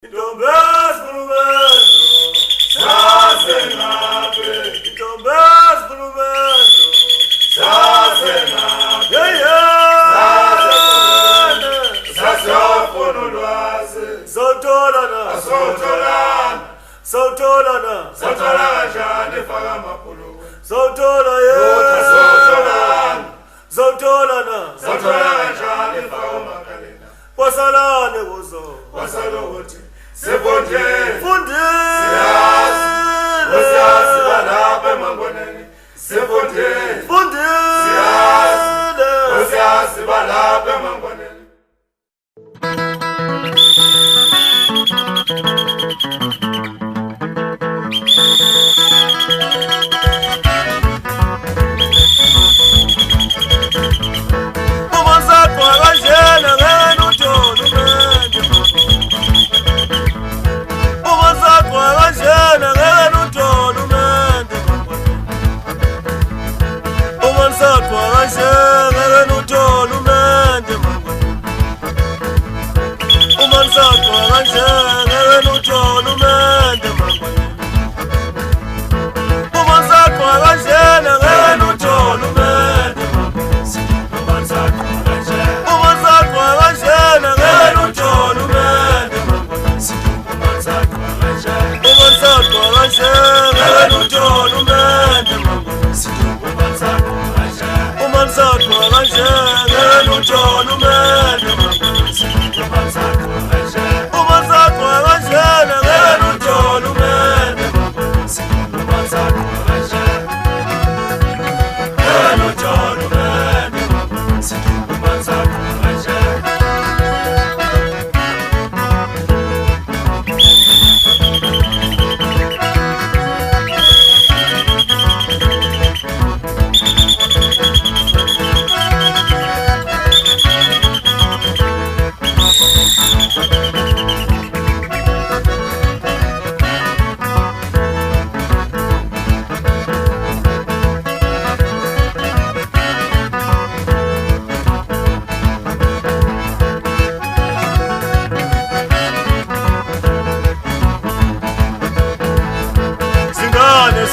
Intombaz Brumendo, Sasenabe. Intombaz Brumendo, Sasenabe. Sasofonolwazi, Sotolana, Sotolana, Sotolana, Sotolana, Jane Fagamapulu, Sotola, Sotolana, Sotolana, Sotolana, Jane Fagamakale. Wasalane wozo, wasaloti. Sefonde, fonde, siyazi balapha emangwaneni. Sefonde, fonde, siyazi balapha emangwaneni.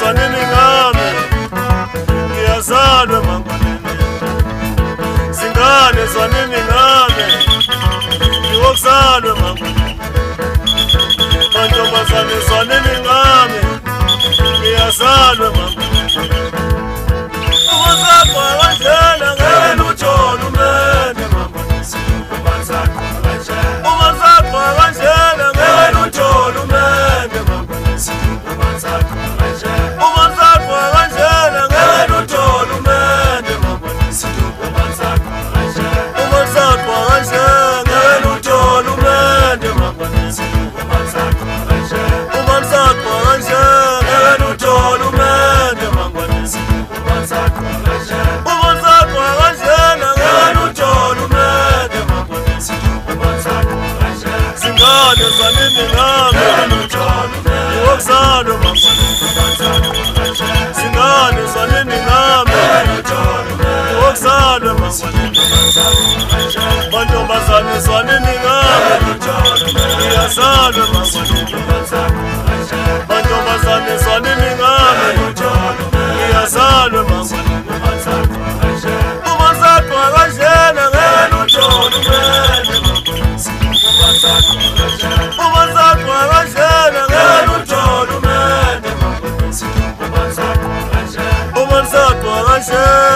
Swanini ngame, ngiyazalwe mangwaneni. Singane swanini ngame, ngiwokuzalwe mangwaneni. Mantombazane swanini ngame, ngiyazalwe mangwaneni. Umazakwa kanjena ngeke uthole umende mangwaneni. Umazakwa kanjena ngeke uthole umende mangwaneni. Mantombazane swanini ngame, ngiyazalwe mangwaneni. Mantombazane swanini ngame, ngiyazalwe mangwaneni. Umazakwa kanjena ngeke uthole umende mangwaneni. Umazakwa kanjena ngeke uthole umende mangwaneni. Umazakwa kanjena